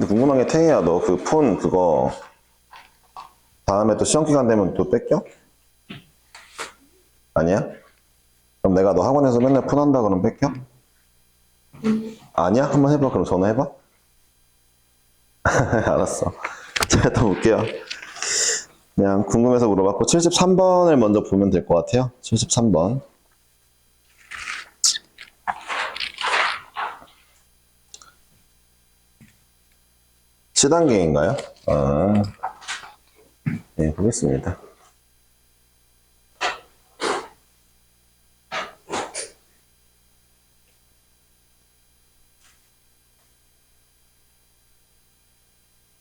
근데 궁금한 게 태희야, 너 그 폰 그거 다음에 또 시험 기간 되면 또 뺏겨? 아니야? 그럼 내가 너 학원에서 맨날 폰 한다 그러면 뺏겨? 아니야? 한번 해봐. 그럼 전화해봐. 알았어. 제가 또 볼게요. 그냥 궁금해서 물어봤고 73번을 먼저 보면 될 것 같아요. 73번. 시단계인가요? 아, 네, 보겠습니다.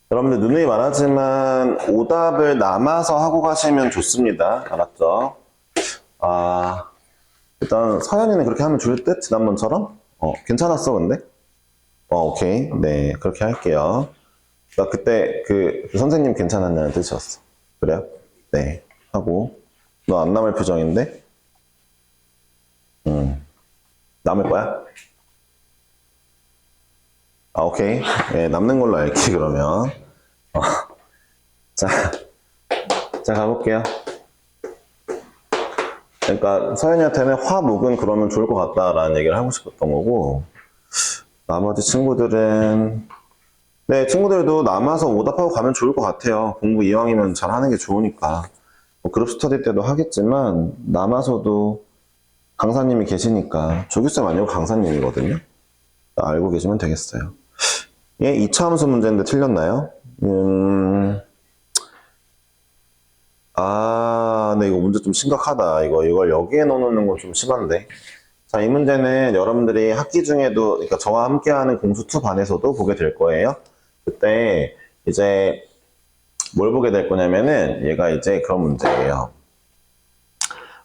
여러분들 누누이 말하지만 오답을 남아서 하고 가시면 좋습니다. 알았죠? 아, 일단 서연이는 그렇게 하면 좋을 듯? 지난번처럼? 괜찮았어 근데? 오케이. 네, 그렇게 할게요. 나 그때 그 선생님 괜찮았냐는 뜻이었어. 그래요? 네, 하고. 너 안 남을 표정인데? 남을 거야? 아, 오케이. 네, 남는 걸로 알기, 그러면. 자, 자, 가볼게요. 그러니까 서연이한테는 화목은 그러면 좋을 것 같다라는 얘기를 하고 싶었던 거고, 나머지 친구들은, 네, 친구들도 남아서 오답하고 가면 좋을 것 같아요. 공부 이왕이면 잘하는 게 좋으니까. 뭐 그룹 스터디 때도 하겠지만, 남아서도 강사님이 계시니까, 조교쌤 아니고 강사님이거든요. 알고 계시면 되겠어요. 얘 2차 함수 문제인데 틀렸나요? 네, 이거 문제 좀 심각하다. 이걸 여기에 넣어놓는 건 좀 심한데. 자, 이 문제는 여러분들이 학기 중에도, 그러니까 저와 함께하는 공수2 반에서도 보게 될 거예요. 그때 이제 뭘 보게 될 거냐면은 얘가 이제 그런 문제예요.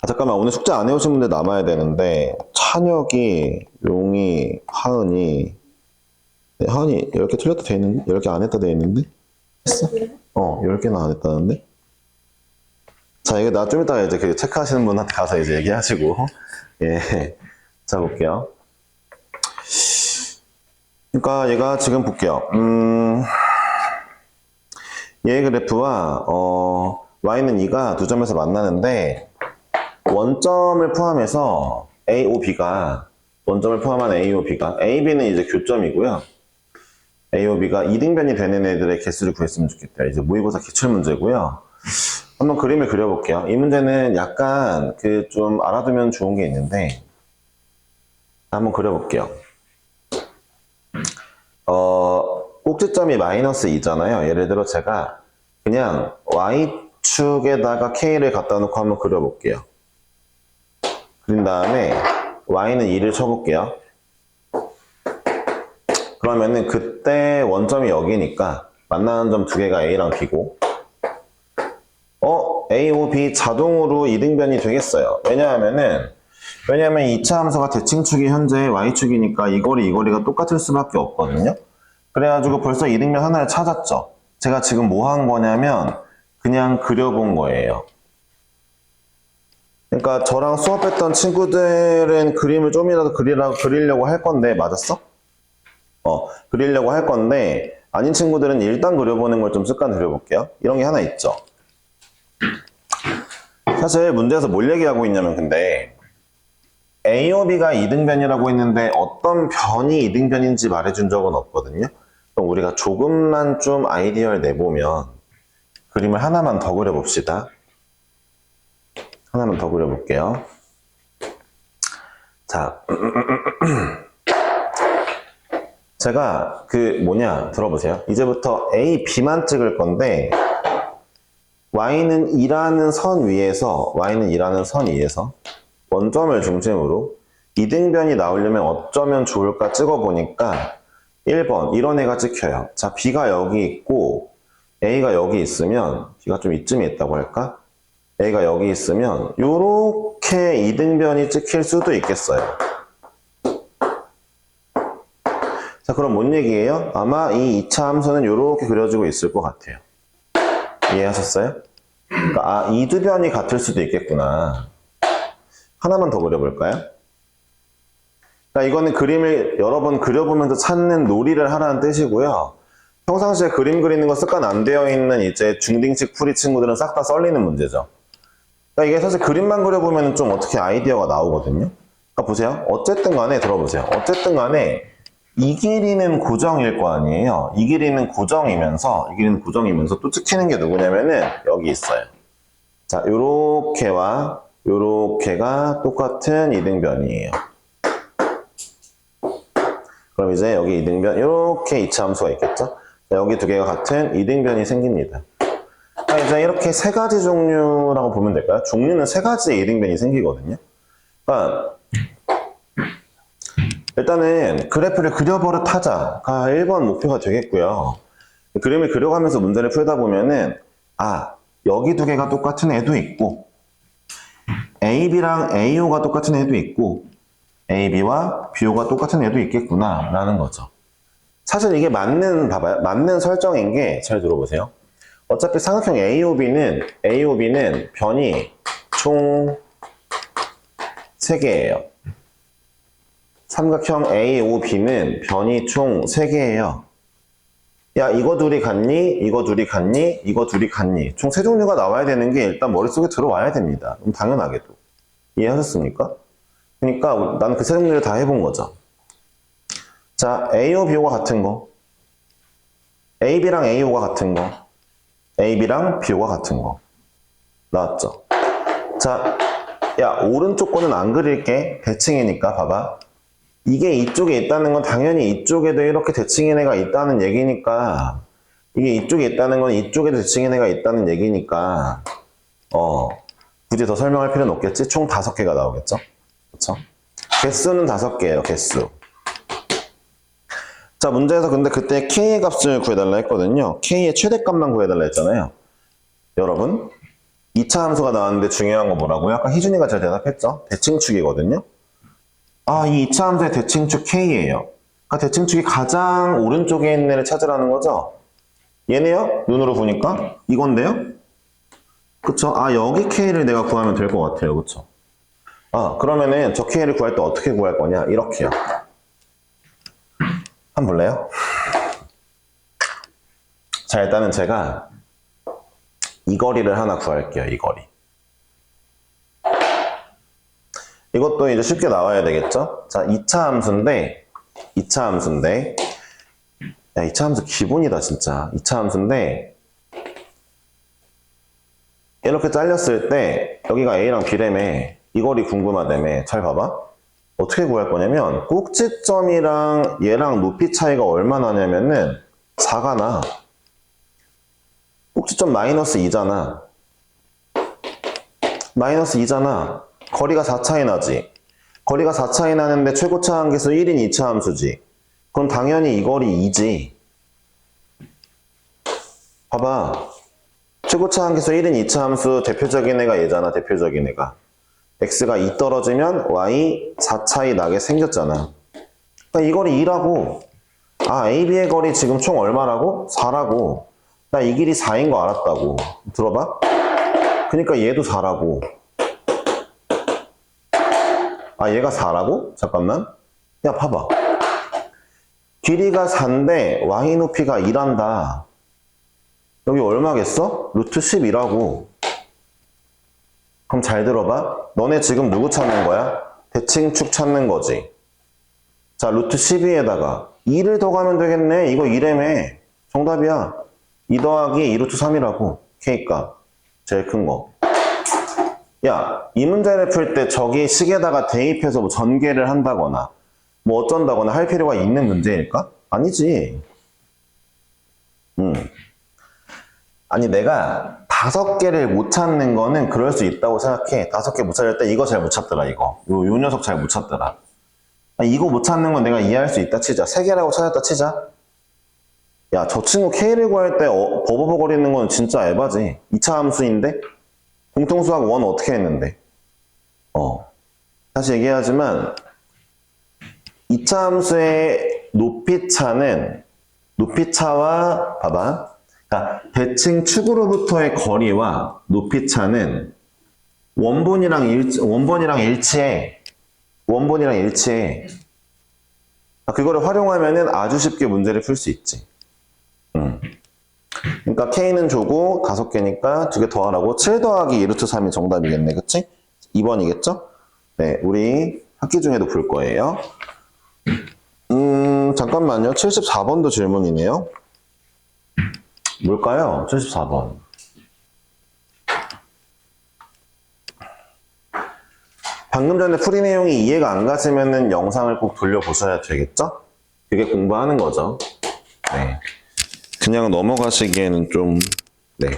아, 잠깐만, 오늘 숙제 안 해오신 분들 남아야 되는데, 찬혁이, 용이, 하은이, 네, 하은이 10개 틀렸다 돼 있는데? 10개 안 했다 돼 있는데? 했어? 10개나 안 했다는데? 자, 이거 나 좀 이따가 이제 그 체크하시는 분한테 가서 이제 얘기하시고, 예. 자, 볼게요. 그러니까 얘가 지금 볼게요. 얘의 그래프와, y는 2가 두 점에서 만나는데, 원점을 포함해서 a, o, b가, 원점을 포함한 a, o, b가, a, b는 이제 교점이고요. a, o, b가 이등변이 되는 애들의 개수를 구했으면 좋겠다. 이제 모의고사 기출문제고요. 한번 그림을 그려볼게요. 이 문제는 약간 그 좀 알아두면 좋은 게 있는데, 한번 그려볼게요. 꼭지점이 마이너스 2잖아요. 예를 들어 제가 그냥 y축에다가 k를 갖다 놓고 한번 그려볼게요. 그린 다음에 y는 2를 쳐볼게요. 그러면은 그때 원점이 여기니까 만나는 점 두 개가 a랑 b고, a, o, b 자동으로 이등변이 되겠어요. 왜냐하면 2차 함수가 대칭축이 현재 y축이니까 이 거리가 똑같을 수밖에 없거든요. 그래가지고 벌써 이등변 하나를 찾았죠. 제가 지금 뭐 한 거냐면 그냥 그려본 거예요. 그러니까 저랑 수업했던 친구들은 그림을 좀이라도 그리려고 할 건데, 맞았어? 그리려고 할 건데, 아닌 친구들은 일단 그려보는 걸 좀 습관 들여볼게요. 이런 게 하나 있죠. 사실 문제에서 뭘 얘기하고 있냐면 근데 A, O, B가 이등변이라고 했는데 어떤 변이 이등변인지 말해준 적은 없거든요. 그럼 우리가 조금만 좀 아이디어를 내보면 그림을 하나만 더 그려봅시다. 하나만 더 그려볼게요. 자, 제가 들어보세요. 이제부터 A, B만 찍을 건데 y는 2라는 선 위에서 원점을 중심으로 이등변이 나오려면 어쩌면 좋을까 찍어보니까 1번 이런 애가 찍혀요. 자, B가 여기 있고 A가 여기 있으면, B가 좀 이쯤에 있다고 할까? A가 여기 있으면 요렇게 이등변이 찍힐 수도 있겠어요. 자, 그럼 뭔 얘기예요? 아마 이 2차 함수는 요렇게 그려지고 있을 것 같아요. 이해하셨어요? 그러니까 이두변이 같을 수도 있겠구나. 하나만 더 그려볼까요? 그러니까 이거는 그림을 여러 번 그려보면서 찾는 놀이를 하라는 뜻이고요. 평상시에 그림 그리는 거 습관 안 되어 있는 이제 중딩식 풀이 친구들은 싹 다 썰리는 문제죠. 그러니까 이게 사실 그림만 그려보면 좀 어떻게 아이디어가 나오거든요. 그러니까 보세요. 어쨌든 간에 들어보세요. 어쨌든 간에 이 길이는 고정일 거 아니에요. 이 길이는 고정이면서 또 찍히는 게 누구냐면은 여기 있어요. 자, 요렇게와 요렇게가 똑같은 이등변이에요. 그럼 이제 여기 이등변, 요렇게 이차함수가 있겠죠? 자, 여기 두 개가 같은 이등변이 생깁니다. 자, 이제 이렇게 세 가지 종류라고 보면 될까요? 종류는 세 가지의 이등변이 생기거든요. 그러니까 일단은 그래프를 그려버릇 하자가 1번 목표가 되겠고요. 그림을 그려가면서 문제를 풀다 보면은 여기 두 개가 똑같은 애도 있고 AB랑 AO가 똑같은 애도 있고 AB와 BO가 똑같은 애도 있겠구나 라는 거죠. 사실 이게 맞는 설정인 게 잘 들어보세요. 어차피 삼각형 AOB는 변이 총 3개예요. 삼각형 AOB는 변이 총 3개예요. 야, 이거 둘이 같니? 이거 둘이 같니? 이거 둘이 같니? 총 3종류가 나와야 되는 게 일단 머릿속에 들어와야 됩니다. 당연하게도. 이해하셨습니까? 그러니까 나는 그 3종류를 다 해본 거죠. 자, AO, BO가 같은 거. AB랑 AO가 같은 거. AB랑 BO가 같은 거. 나왔죠? 자, 야, 오른쪽 거는 안 그릴게. 대칭이니까 봐봐. 이게 이쪽에 있다는 건 당연히 이쪽에도 이렇게 대칭인 애가 있다는 얘기니까 이게 이쪽에 있다는 건 이쪽에도 대칭인 애가 있다는 얘기니까 굳이 더 설명할 필요는 없겠지? 총 5개가 나오겠죠? 그쵸? 개수는 5개예요, 개수. 자, 문제에서 근데 그때 K의 값을 구해달라 했거든요. K의 최대값만 구해달라 했잖아요. 여러분, 2차 함수가 나왔는데 중요한 거 뭐라고요? 아까 희준이가 잘 대답했죠? 대칭축이거든요. 이 2차 함수의 대칭축 K예요. 그러니까 대칭축이 가장 오른쪽에 있는 애를 찾으라는 거죠. 얘네요? 눈으로 보니까 이건데요? 그쵸? 여기 K를 내가 구하면 될 것 같아요. 그쵸? 그러면은 저 K를 구할 때 어떻게 구할 거냐? 이렇게요. 한번 볼래요? 자, 일단은 제가 이 거리를 하나 구할게요. 이 거리. 이것도 이제 쉽게 나와야 되겠죠? 자, 2차 함수인데 야, 2차 함수 기본이다, 진짜. 2차 함수인데 이렇게 잘렸을 때 여기가 A랑 B라며. 이 거리 궁금하다며. 잘 봐봐. 어떻게 구할 거냐면 꼭지점이랑 얘랑 높이 차이가 얼마나 나냐면은 4가 나. 꼭지점 마이너스 2잖아. 마이너스 2잖아. 거리가 4 차이 나지. 거리가 4 차이 나는데 최고차 한계수 1인 2차 함수지. 그럼 당연히 이 거리 2지. 봐봐. 최고차 한계수 1인 2차 함수 대표적인 애가 얘잖아. 대표적인 애가. x가 2 떨어지면 y 4 차이 나게 생겼잖아. 그러니까 이 거리 2라고. AB의 거리 지금 총 얼마라고? 4라고. 나 이 길이 4인 거 알았다고. 들어봐. 그러니까 얘도 4라고. 얘가 4라고? 잠깐만. 야, 봐봐. 길이가 4인데 y 높이가 2란다. 여기 얼마겠어? 루트 12라고. 그럼 잘 들어봐. 너네 지금 누구 찾는 거야? 대칭축 찾는 거지. 자, 루트 12에다가 2를 더 가면 되겠네. 이거 2라며. 정답이야. 2 더하기 2루트 3이라고. K값. 제일 큰 거. 야, 이 문제를 풀 때 저기 식에다가 대입해서 뭐 전개를 한다거나 뭐 어쩐다거나 할 필요가 있는 문제일까? 아니지. 아니, 내가 5개를 못 찾는 거는 그럴 수 있다고 생각해. 5개 못 찾을 때 이거 잘 못 찾더라, 이거. 요 녀석 잘 못 찾더라. 이거 못 찾는 건 내가 이해할 수 있다 치자. 3개라고 찾았다 치자. 야, 저 친구 K를 구할 때 버버버거리는 건 진짜 에바지. 2차 함수인데? 공통수학 1 어떻게 했는데? 다시 얘기하지만 2차 함수의 높이차와 봐봐. 그러니까 대칭 축으로부터의 거리와 높이차는 원본이랑 일치해. 그거를 활용하면은 아주 쉽게 문제를 풀 수 있지. 그러니까 K는 조고 5개니까 2개 더하라고 7 더하기 2 루트 3이 정답이겠네. 그치? 2번이겠죠? 네, 우리 학기 중에도 볼 거예요. 잠깐만요. 74번도 질문이네요. 뭘까요? 74번. 방금 전에 풀이 내용이 이해가 안 가시면은 영상을 꼭 돌려보셔야 되겠죠? 그게 공부하는 거죠. 네. 그냥 넘어가시기에는 좀, 네.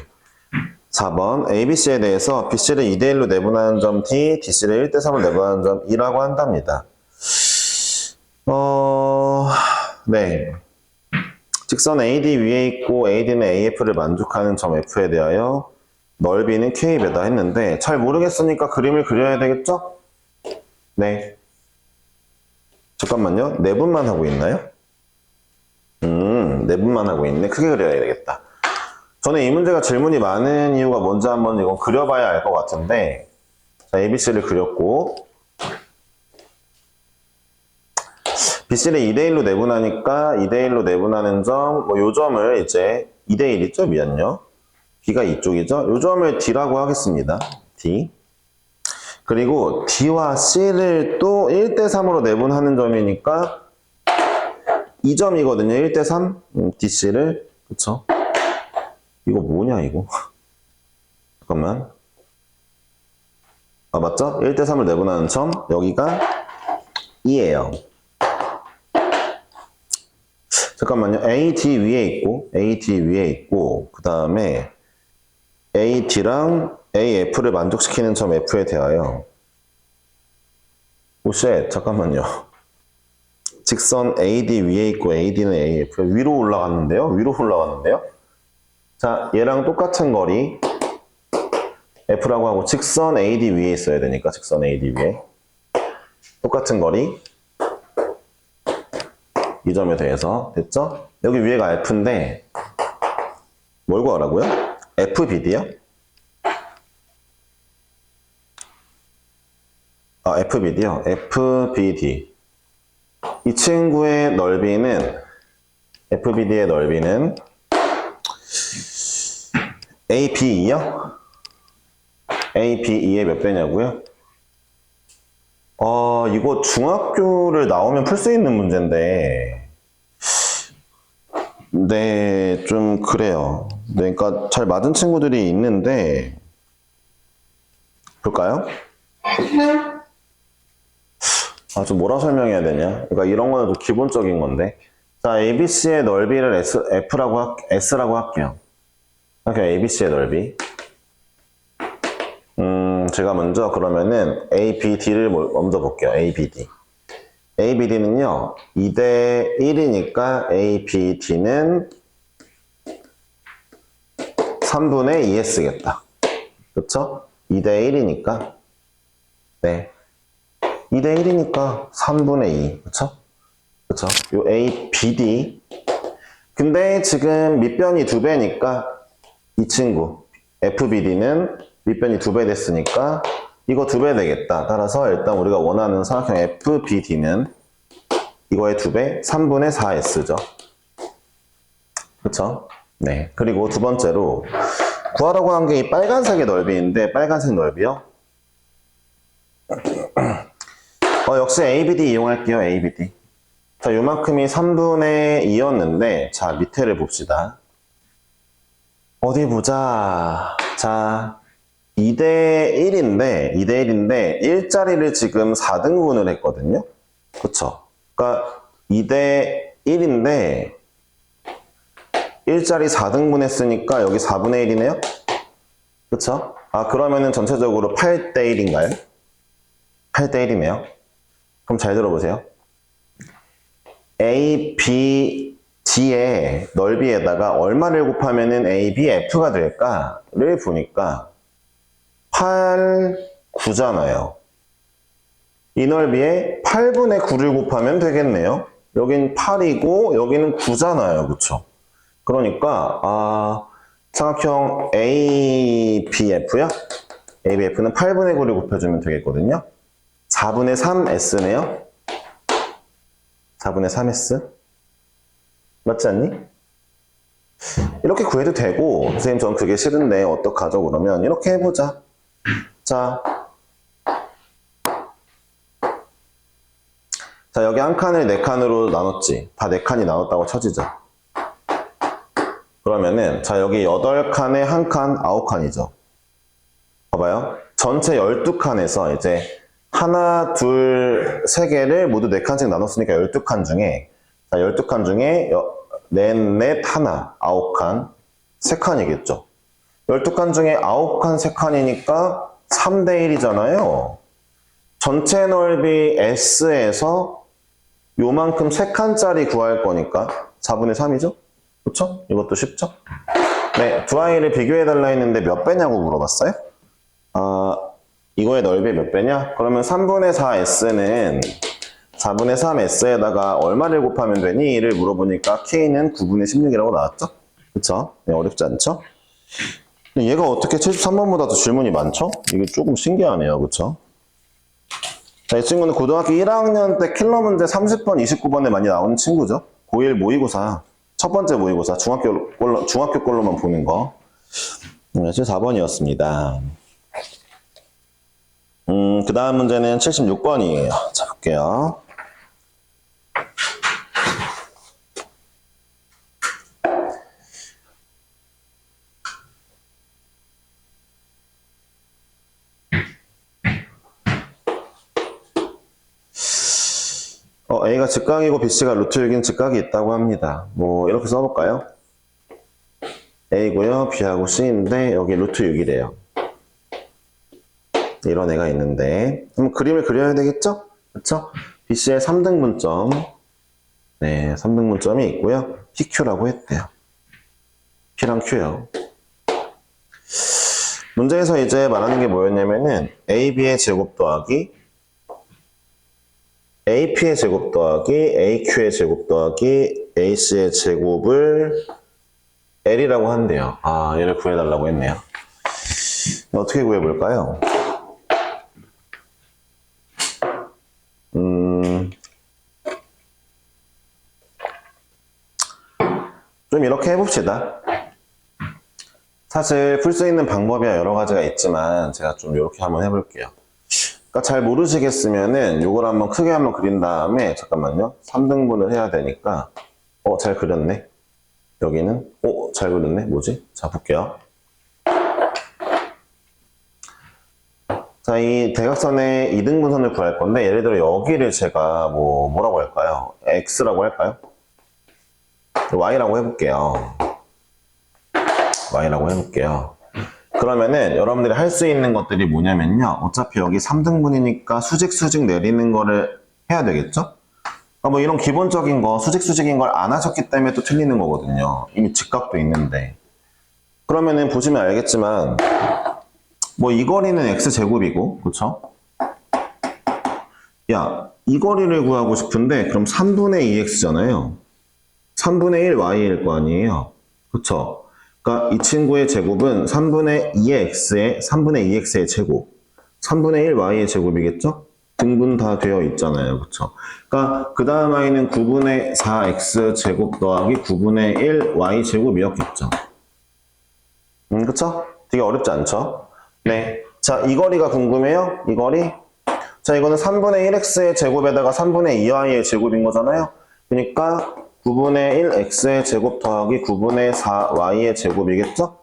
4번. ABC에 대해서 BC를 2대1로 내분하는 점 T, DC를 1대3으로 내분하는 점 E라고 한답니다. 네. 직선 AD 위에 있고 AD는 AF를 만족하는 점 F에 대하여 넓이는 K배다 했는데 잘 모르겠으니까 그림을 그려야 되겠죠? 네. 잠깐만요. 내분만 하고 있나요? 내분만 하고 있네. 크게 그려야 되겠다. 저는 이 문제가 질문이 많은 이유가 뭔지 한번 이건 그려봐야 알 것 같은데 자, ABC를 그렸고 BC를 2대1로 내분하니까 2대1로 내분하는 점, 뭐 요 점을 이제 2대1 있죠? 미안요. B가 이쪽이죠? 요 점을 D라고 하겠습니다. D. 그리고 D와 C를 또 1대3으로 내분하는 점이니까 이 점이거든요. 1대3. DC를. 그쵸? 이거 뭐냐, 이거? 잠깐만. 아, 맞죠? 1대3을 내분하는 점. 여기가 2예요. 잠깐만요. AD 위에 있고, 그 다음에 AD랑 AF를 만족시키는 점 F에 대하여. 오쉣, 잠깐만요. 직선 AD 위에 있고 AD는 AF 위로 올라갔는데요? 자, 얘랑 똑같은 거리 F라고 하고 직선 AD 위에 있어야 되니까 직선 AD 위에 똑같은 거리 이 점에 대해서 됐죠? 여기 위에가 F인데 뭘 구하라고요? FBD요? 아, FBD요? FBD 이 친구의 넓이는 FBD의 넓이는 ABE요? ABE의 몇 배냐고요? 이거 중학교를 나오면 풀 수 있는 문제인데 네, 좀 그래요. 네, 그러니까 잘 맞은 친구들이 있는데 볼까요? 아, 좀 뭐라 설명해야 되냐? 그러니까 이런 거는 좀 기본적인 건데 자, ABC의 넓이를 S라고 할게요. 그러니까 ABC의 넓이 제가 먼저 그러면은 ABD를 먼저 볼게요. ABD. ABD는요, 2대 1이니까 ABD는 3분의 2S겠다. 그쵸? 2대 1이니까. 네. 2대 1이니까 3분의 2. 그쵸? 그쵸? 요 ABD. 근데 지금 밑변이 2배니까 이 친구, FBD는 밑변이 2배 됐으니까 이거 2배 되겠다. 따라서 일단 우리가 원하는 삼각형 FBD는 이거의 2배, 3분의 4S죠. 그쵸? 네. 그리고 두 번째로 구하라고 한 게 이 빨간색의 넓이인데 빨간색 넓이요? 역시 ABD 이용할게요. ABD. 자, 요만큼이 3분의 2였는데 자, 밑에를 봅시다. 어디 보자. 자, 2대 1인데 1자리를 지금 4등분을 했거든요. 그쵸? 그러니까 2대 1인데 1자리 4등분 했으니까 여기 4분의 1이네요? 그쵸? 아, 그러면은 전체적으로 8대 1인가요? 8대 1이네요. 그럼 잘 들어보세요. ABD의 넓이에다가 얼마를 곱하면은 ABF가 될까를 보니까 8, 9잖아요. 이 넓이에 8분의 9를 곱하면 되겠네요. 여긴 8이고 여기는 9잖아요. 그쵸? 그러니까 삼각형 ABF요? ABF는 8분의 9를 곱해주면 되겠거든요. 4분의 3S네요. 4분의 3S? 맞지 않니? 이렇게 구해도 되고, 선생님 전 그게 싫은데 어떡하죠? 그러면 이렇게 해보자. 자, 여기 한 칸을 네 칸으로 나눴지. 다 네 칸이 나눴다고 쳐지자. 그러면은 자, 여기 8칸에 한 칸, 9칸이죠. 봐봐요. 전체 12칸에서 이제 하나, 둘, 세 개를 모두 4칸씩 나눴으니까 12칸 중에, 자, 12칸 중에 넷, 하나, 9칸, 3칸이겠죠. 12칸 중에 9칸, 3칸이니까 3대 1이잖아요. 전체 넓이 S에서 요만큼 3칸짜리 구할 거니까 4분의 3이죠? 그쵸? 이것도 쉽죠? 네, 두 아이를 비교해달라 했는데 몇 배냐고 물어봤어요? 이거의 넓이 몇 배냐? 그러면 3분의 4S는 4분의 3S에다가 얼마를 곱하면 되니? 를 물어보니까 K는 9분의 16이라고 나왔죠? 그쵸? 네, 어렵지 않죠? 얘가 어떻게 73번보다도 질문이 많죠? 이게 조금 신기하네요. 그쵸? 자, 이 친구는 고등학교 1학년 때 킬러 문제 30번, 29번에 많이 나오는 친구죠? 고1 모의고사. 첫 번째 모의고사. 중학교 걸로만 보는 거. 74번이었습니다. 그 다음 문제는 76번이에요. 자, 볼게요. A가 직각이고 BC가 루트 6인 직각이 있다고 합니다. 뭐 이렇게 써볼까요? A고요, B하고 C인데 여기 루트 6이래요. 이런 애가 있는데 한번 그림을 그려야 되겠죠? 그렇죠? BC의 3등분점, 네, 3등분점이 있고요. PQ라고 했대요. P랑 Q요. 문제에서 이제 말하는 게 뭐였냐면은 AB의 제곱 더하기 AP의 제곱 더하기 AQ의 제곱 더하기 AC의 제곱을 L이라고 한대요. 얘를 구해달라고 했네요. 어떻게 구해볼까요? 좀 이렇게 해봅시다. 사실 풀 수 있는 방법이 여러 가지가 있지만 제가 좀 이렇게 한번 해볼게요. 그러니까 잘 모르시겠으면은 요걸 한번 크게 한번 그린 다음에 잠깐만요. 3등분을 해야 되니까 잘 그렸네. 여기는 잘 그렸네. 뭐지? 자, 볼게요. 자, 이 대각선의 2등분선을 구할 건데 예를 들어 여기를 제가 뭐라고 할까요? X라고 할까요? Y라고 해볼게요. Y라고 해볼게요. 그러면은 여러분들이 할 수 있는 것들이 뭐냐면요. 어차피 여기 3등분이니까 수직 내리는 거를 해야 되겠죠? 뭐 이런 기본적인 거, 수직인 걸 안 하셨기 때문에 또 틀리는 거거든요. 이미 직각도 있는데. 그러면은 보시면 알겠지만, 이 거리는 x제곱이고, 그쵸? 야, 이 거리를 구하고 싶은데, 그럼 3분의 2x잖아요. 3분의 1 y일 거 아니에요. 그쵸? 그러니까 이 친구의 제곱은 3분의 2x의 제곱. 3분의 1 y의 제곱이겠죠? 등분 다 되어 있잖아요. 그쵸? 그러니까 그 다음 y는 9분의 4x 제곱 더하기 9분의 1 y 제곱이었겠죠. 그쵸? 되게 어렵지 않죠? 네. 자, 이 거리가 궁금해요? 이 거리? 자, 이거는 3분의 1x의 제곱에다가 3분의 2y의 제곱인 거잖아요? 그러니까 9분의 1x의 제곱 더하기 9분의 4y의 제곱이겠죠?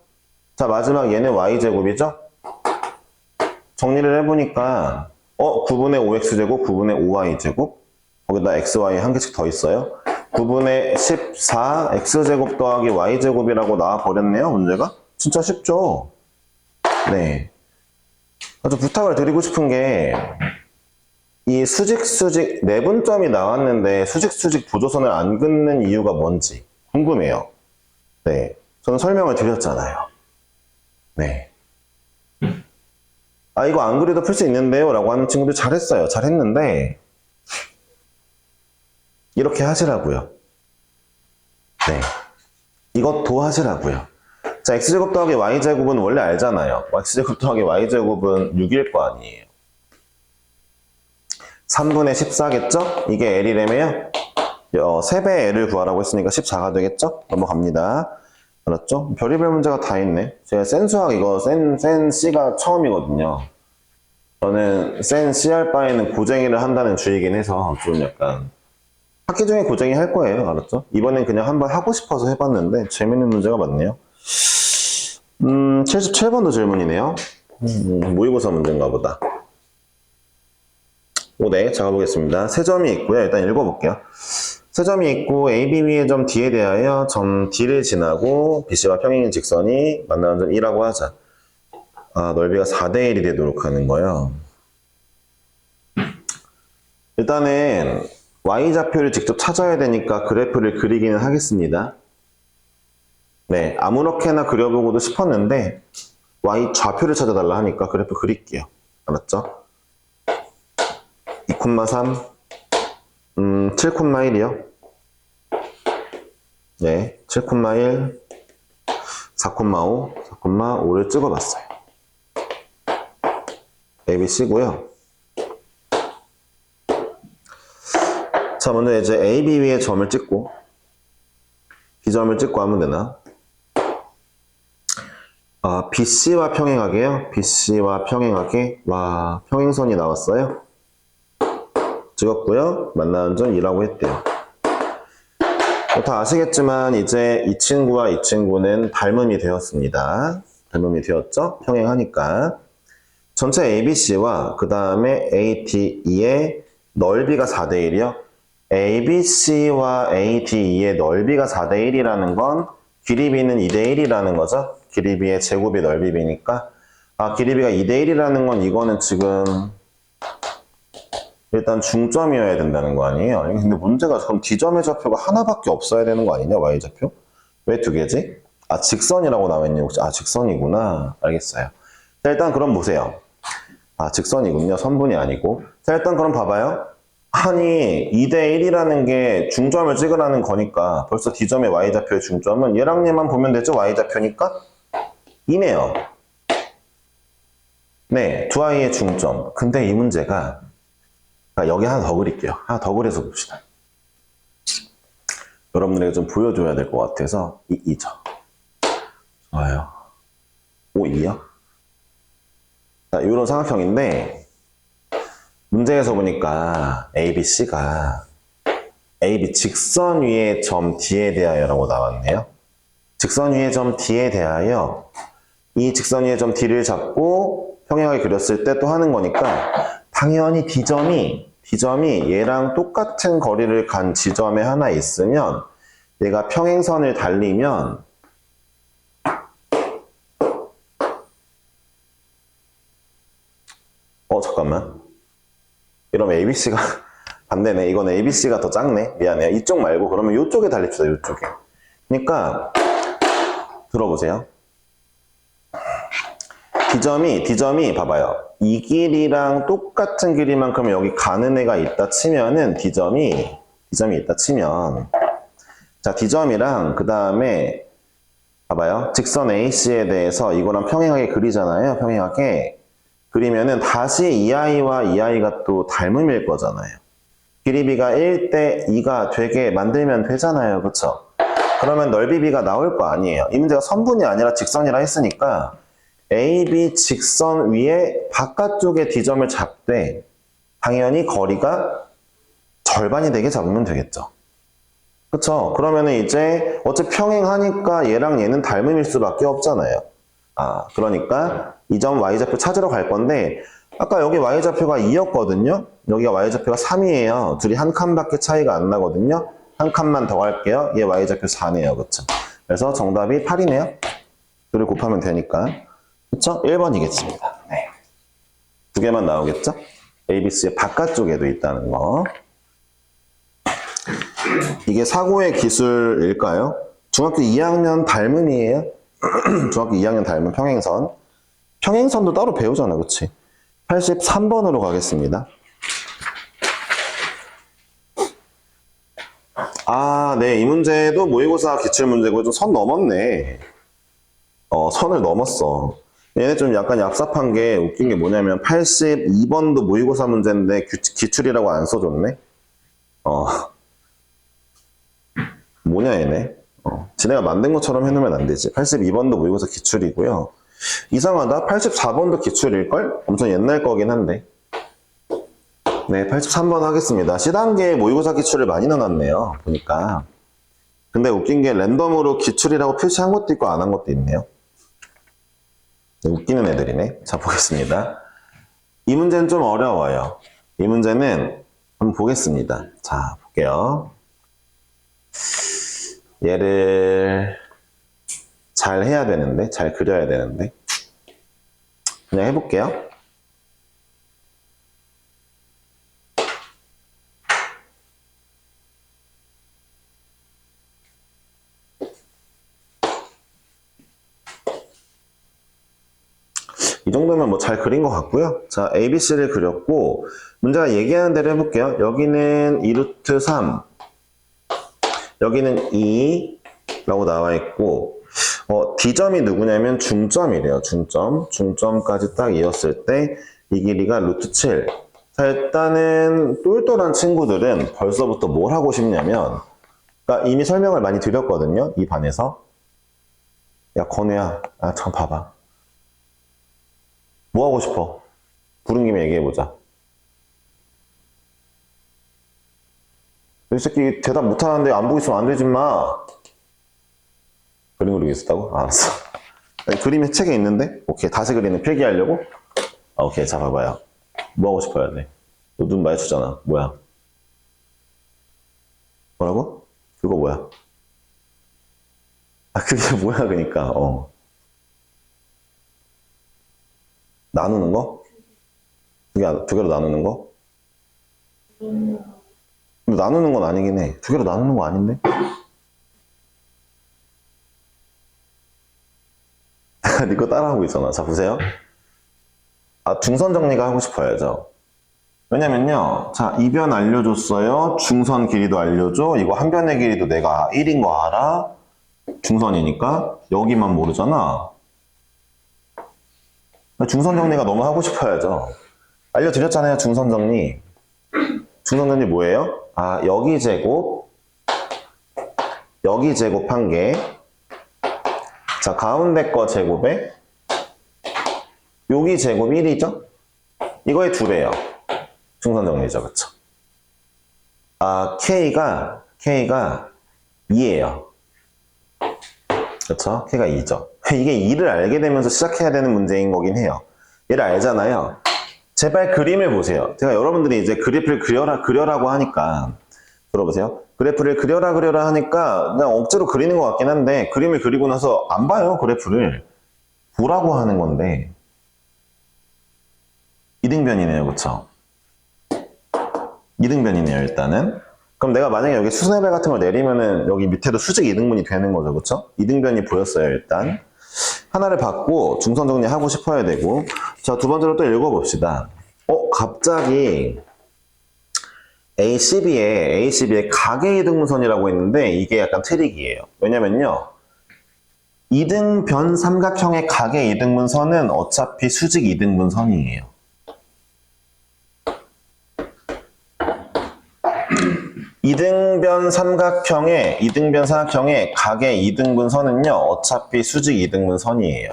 자, 마지막 얘는 y제곱이죠? 정리를 해보니까 9분의 5x제곱, 9분의 5y제곱 거기다 xy 한 개씩 더 있어요. 9분의 14 x제곱 더하기 y제곱이라고 나와버렸네요, 문제가? 진짜 쉽죠? 네. 아주 부탁을 드리고 싶은 게 이 수직 내분점이 나왔는데 수직 보조선을 안 긋는 이유가 뭔지 궁금해요. 네. 저는 설명을 드렸잖아요. 네. 이거 안 그래도 풀 수 있는데요? 라고 하는 친구들 잘했어요. 잘했는데 이렇게 하시라고요. 네. 이것도 하시라고요. 자, x제곱 더하기 y제곱은 원래 알잖아요. x제곱 더하기 y제곱은 6일 거 아니에요. 3분의 14겠죠? 이게 L이라며요? 3배의 L을 구하라고 했으니까 14가 되겠죠? 넘어갑니다. 알았죠? 별의별 문제가 다 있네. 제가 센 수학 이거 센 C가 처음이거든요. 저는 센 C 할 바에는 고쟁이를 한다는 주의긴 해서 좀 약간 학기 중에 고쟁이 할 거예요. 알았죠? 이번엔 그냥 한번 하고 싶어서 해봤는데 재밌는 문제가 많네요. 77번도 질문이네요. 모의고사 문제인가 보다. 네, 적어보겠습니다. 세 점이 있고요. 일단 읽어볼게요. 세 점이 있고 A, B 위의 점 D에 대하여 점 D를 지나고 BC와 평행인 직선이 만나는 점 E라고 하자. 넓이가 4대 1이 되도록 하는 거예요. 일단은 Y좌표를 직접 찾아야 되니까 그래프를 그리기는 하겠습니다. 네, 아무렇게나 그려보고도 싶었는데 Y좌표를 찾아달라 하니까 그래프 그릴게요. 알았죠? 2,3 7,1이요. 네, 7,1 4,5 4,5를 찍어봤어요. ABC고요. 자, 먼저 이제 AB 위에 점을 찍고 B점을 찍고 하면 되나? BC와 평행하게요. BC와 평행하게. 와, 평행선이 나왔어요. 찍었고요. 만나는 점 2라고 했대요. 다 아시겠지만 이제 이 친구와 이 친구는 닮음이 되었습니다. 닮음이 되었죠? 평행하니까. 전체 ABC와 그 다음에 ADE의 넓이가 4대 1이요. ABC와 ADE의 넓이가 4대 1이라는 건 길이 B는 2대 1이라는 거죠. 길이 B의 제곱이 넓이 B니까. 길이 B가 2대 1이라는 건 이거는 지금 일단 중점이어야 된다는 거 아니에요? 근데 문제가 그럼 D점의 좌표가 하나밖에 없어야 되는 거 아니냐? Y좌표? 왜 두 개지? 직선이라고 나와있네요. 혹시? 직선이구나. 알겠어요. 자, 일단 그럼 보세요. 직선이군요. 선분이 아니고. 자, 일단 그럼 봐봐요. 아니 2대 1이라는 게 중점을 찍으라는 거니까 벌써 D점의 Y좌표의 중점은 얘랑 얘만 보면 되죠? Y좌표니까 2네요. 네, 두 아이의 중점. 근데 이 문제가 여기 하나 더 그릴게요. 하나 더 그려서 봅시다. 여러분들에게 좀 보여줘야 될 것 같아서 2죠. 좋아요. 5, 2요. 자, 이런 삼각형인데 문제에서 보니까 ABC가 AB 직선 위의 점 D에 대하여라고 나왔네요. 직선 위의 점 D에 대하여 이 직선 위의 점 D를 잡고 평행하게 그렸을 때 또 하는 거니까 당연히 D점이 얘랑 똑같은 거리를 간 지점에 하나 있으면 얘가 평행선을 달리면 잠깐만. 이러면 ABC가 반대네. 이건 ABC가 더 작네. 미안해요. 이쪽 말고 그러면 이쪽에 달립시다. 이쪽에. 그러니까 들어보세요. D점이 봐봐요. 이 길이랑 똑같은 길이만큼 여기 가는 애가 있다 치면은 D점이 있다 치면 자, D점이랑 그 다음에 봐봐요. 직선 AC에 대해서 이거랑 평행하게 그리잖아요. 평행하게 그리면은 다시 이 아이와 이 아이가 또 닮음일 거잖아요. 길이 B가 1대 2가 되게 만들면 되잖아요. 그쵸? 그러면 넓이 B가 나올 거 아니에요. 이 문제가 선분이 아니라 직선이라 했으니까 AB 직선 위에 바깥쪽에 D점을 잡되 당연히 거리가 절반이 되게 잡으면 되겠죠. 그쵸? 그러면은 이제 어차피 평행하니까 얘랑 얘는 닮음일 수밖에 없잖아요. 그러니까 이 점 Y좌표 찾으러 갈 건데 아까 여기 Y좌표가 2였거든요. 여기가 Y좌표가 3이에요. 둘이 한 칸밖에 차이가 안 나거든요. 한 칸만 더 갈게요. 얘 Y좌표 4네요. 그쵸? 그래서 정답이 8이네요. 둘을 곱하면 되니까. 그쵸? 1번이겠습니다. 네. 두 개만 나오겠죠? ABC의 바깥쪽에도 있다는 거. 이게 사고의 기술일까요? 중학교 2학년 닮음이에요. 중학교 2학년 닮은 평행선. 평행선도 따로 배우잖아, 그치? 83번으로 가겠습니다. 네. 이 문제도 모의고사 기출문제고 좀 선 넘었네. 선을 넘었어. 얘네 좀 약간 얍삽한 게 웃긴 게 뭐냐면 82번도 모의고사 문제인데 기출이라고 안 써줬네. 뭐냐 얘네. 지네가 만든 것처럼 해놓으면 안 되지. 82번도 모의고사 기출이고요. 이상하다. 84번도 기출일걸? 엄청 옛날 거긴 한데. 네, 83번 하겠습니다. C단계 모의고사 기출을 많이 넣어놨네요. 보니까. 근데 웃긴 게 랜덤으로 기출이라고 표시한 것도 있고 안 한 것도 있네요. 네, 웃기는 애들이네. 자, 보겠습니다. 이 문제는 좀 어려워요. 이 문제는 한번 보겠습니다. 자, 볼게요. 얘를 잘 해야 되는데, 잘 그려야 되는데. 그냥 해볼게요. 이 정도면 뭐 잘 그린 것 같고요. 자, ABC를 그렸고, 문제가 얘기하는 대로 해볼게요. 여기는 2루트 3, 여기는 2라고 나와 있고, D점이 누구냐면 중점이래요. 중점까지 딱 이었을 때 이 길이가 루트 7. 자, 일단은 똘똘한 친구들은 벌써부터 뭘 하고 싶냐면, 그러니까 이미 설명을 많이 드렸거든요. 이 반에서. 야, 건우야, 잠깐 봐봐. 뭐 하고 싶어? 부른 김에 얘기해보자. 이 새끼 대답 못하는데 안 보고 있으면 안 되지 마. 그림 그리고 있었다고? 알았어. 그림이 책에 있는데? 오케이. 다시 그리는 필기하려고? 오케이. 자, 봐봐요. 뭐 하고 싶어야 돼? 너 눈 마주쳤잖아. 뭐야? 뭐라고? 그거 뭐야? 그게 뭐야, 그니까. 나누는 거? 두 개로 나누는 거? 근데 나누는 건 아니긴 해. 두 개로 나누는 거 아닌데? 니거 따라하고 있잖아. 자, 보세요. 중선 정리가 하고 싶어야죠. 왜냐면요. 자, 이변 알려줬어요. 중선 길이도 알려줘. 이거 한 변의 길이도 내가 1인 거 알아. 중선이니까. 여기만 모르잖아. 중선 정리가 너무 하고 싶어야죠. 알려드렸잖아요. 중선 정리. 중선 정리 뭐예요? 여기 제곱 한 개. 자, 가운데 거 제곱에 여기 제곱 1이죠? 이거의 2배예요. 중선 정리죠. 그쵸? K가 2예요. 그쵸? K가 2죠. 이게 2를 알게 되면서 시작해야 되는 문제인 거긴 해요. 얘를 알잖아요. 제발 그림을 보세요. 제가 여러분들이 이제 그래프를 그려라고 하니까 들어보세요. 그래프를 그려라 하니까 그냥 억지로 그리는 것 같긴 한데 그림을 그리고 나서 안 봐요. 그래프를 보라고 하는 건데 이등변이네요. 그쵸? 이등변이네요. 일단은. 그럼 내가 만약에 여기 수순회배 같은 걸 내리면은 여기 밑에도 수직 이등분이 되는 거죠. 그쵸? 이등변이 보였어요. 일단 하나를 받고 중선 정리하고 싶어야 되고. 자, 두 번째로 또 읽어봅시다. 갑자기 ACB에 가계 이등분선이라고 있는데 이게 약간 트릭이에요. 왜냐면요. 이등변 삼각형의 가계 이등분선은 어차피 수직 이등분선이에요. 이등변 삼각형의 가계 이등분선은요. 어차피 수직 이등분선이에요.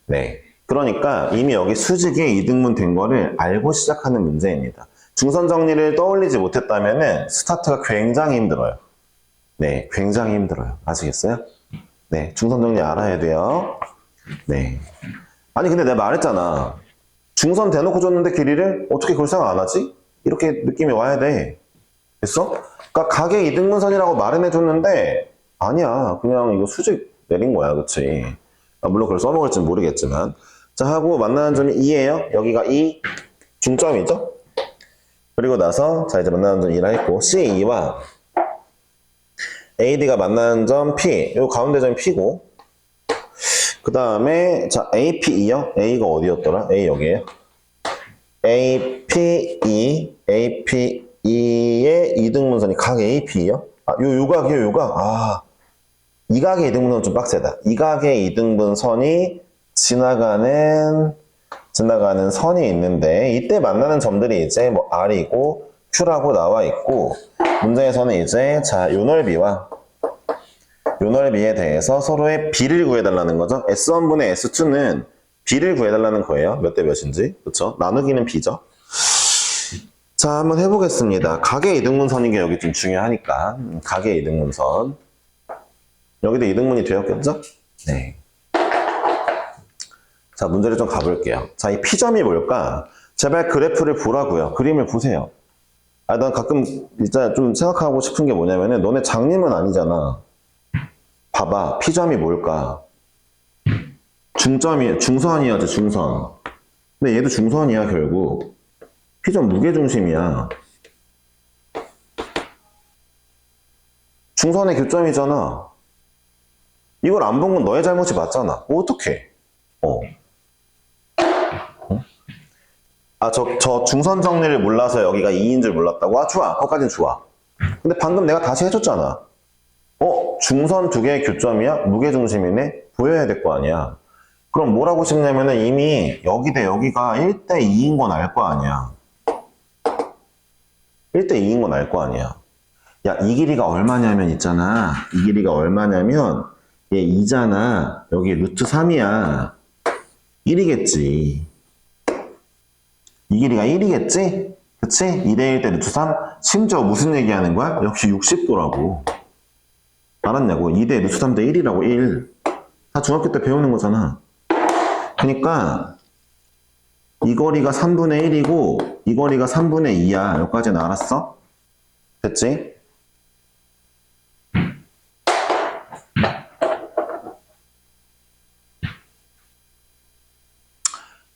네. 그러니까 이미 여기 수직에 이등분 된 거를 알고 시작하는 문제입니다. 중선 정리를 떠올리지 못했다면은 스타트가 굉장히 힘들어요. 네, 굉장히 힘들어요. 아시겠어요? 네, 중선 정리 알아야 돼요. 네. 아니 근데 내가 말했잖아. 중선 대놓고 줬는데 길이를 어떻게 그걸 생각 안 하지? 이렇게 느낌이 와야 돼. 됐어? 그러니까 가계 이등분선이라고 말은 해줬는데 아니야. 그냥 이거 수직 내린 거야. 그치? 물론 그걸 써먹을지는 모르겠지만. 자, 하고 만나는 점이 2예요. 여기가 2 중점이죠? 그리고 나서 자 이제 만나는 점 2라 했고 C2와 AD가 만나는 점 P. 요 가운데 점이 P고 그 다음에 자 APE요. A가 어디였더라? A 여기에요. APE의 이등분선이 각 AP요? 요 각이요, 요 각. 이 각의 이등분선은 좀 빡세다. 이 각의 이등분선이 지나가는 선이 있는데 이때 만나는 점들이 이제 뭐 R이고 Q라고 나와 있고 문제에서는 이제 자 요 넓이와 요 넓이에 대해서 서로의 B를 구해달라는 거죠. S1분의 S2는 B를 구해달라는 거예요. 몇 대 몇인지. 그쵸? 나누기는 B죠. 자, 한번 해보겠습니다. 각의 이등분선인 게 여기 좀 중요하니까. 각의 이등분선. 여기도 이등분이 되었겠죠? 네. 자, 문제를 좀 가볼게요. 자, 이 P점이 뭘까? 제발 그래프를 보라고요. 그림을 보세요. 아, 난 가끔 진짜 좀 생각하고 싶은 게 뭐냐면은 너네 장님은 아니잖아. 봐봐. P점이 뭘까? 중선이야지, 중선. 근데 얘도 중선이야, 결국. P점 무게중심이야. 중선의 교점이잖아. 이걸 안 본 건 너의 잘못이 맞잖아. 어떡해? 아, 저 중선 정리를 몰라서 여기가 2인 줄 몰랐다고? 아, 좋아. 거기까진 좋아. 근데 방금 내가 다시 해줬잖아. 중선 두 개의 교점이야? 무게중심이네? 보여야 될 거 아니야. 그럼 뭘 하고 싶냐면은 이미 여기 대 여기가 1대 2인 건 알 거 아니야. 1대 2인 건 알 거 아니야. 야, 이 길이가 얼마냐면 있잖아. 이 길이가 얼마냐면 얘 2잖아. 여기 루트 3이야. 1이겠지. 이 길이가 1이겠지? 그치? 2대 1대 루트 3? 심지어 무슨 얘기하는 거야? 역시 60도라고. 알았냐고. 2대 루트 3대 1이라고. 1. 다 중학교 때 배우는 거잖아. 그러니까 이 거리가 3분의 1이고 이 거리가 3분의 2야. 여기까지는 알았어? 됐지?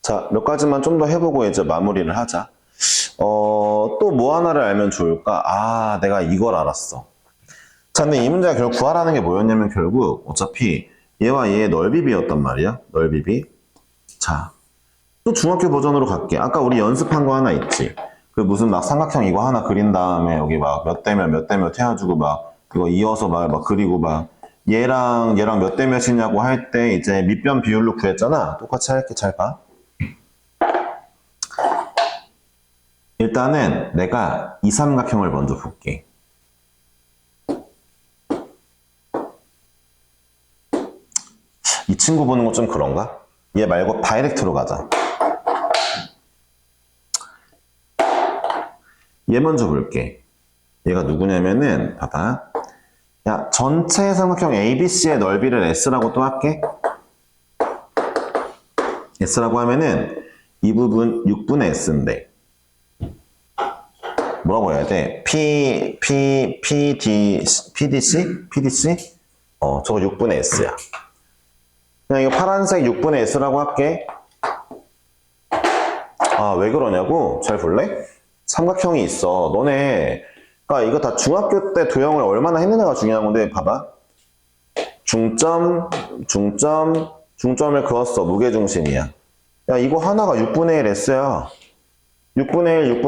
자, 몇 가지만 좀 더 해보고 이제 마무리를 하자. 또 뭐 하나를 알면 좋을까? 아, 내가 이걸 알았어. 자, 근데 이 문제가 결국 구하라는 게 뭐였냐면 결국 어차피 얘와 얘의 넓이비였단 말이야. 넓이비. 자, 또 중학교 버전으로 갈게. 아까 우리 연습한 거 하나 있지. 그 무슨 막 삼각형 이거 하나 그린 다음에 여기 막 몇 대 몇 해가지고 막 이거 이어서 막 그리고 막 얘랑 몇 대 몇이냐고 할 때 이제 밑변 비율로 구했잖아. 똑같이 할게. 잘 봐. 일단은 내가 이 삼각형을 먼저 볼게. 이 친구 보는 거 좀 그런가? 얘 말고 다이렉트로 가자. 얘 먼저 볼게. 얘가 누구냐면은 봐봐. 야, 전체 삼각형 ABC의 넓이를 S라고 또 할게. S라고 하면은 이 부분 6분의 S인데 뭐라고 해야 돼? PDC? 저거 6분의 S야. 그냥 이거 파란색 6분의 S라고 할게. 아, 왜 그러냐고? 잘 볼래? 삼각형이 있어. 너네, 그러니까 이거 다 중학교 때 도형을 얼마나 했느냐가 중요한 건데, 봐봐. 중점을 그었어. 무게중심이야. 야, 이거 하나가 6분의 1 S야. 6분의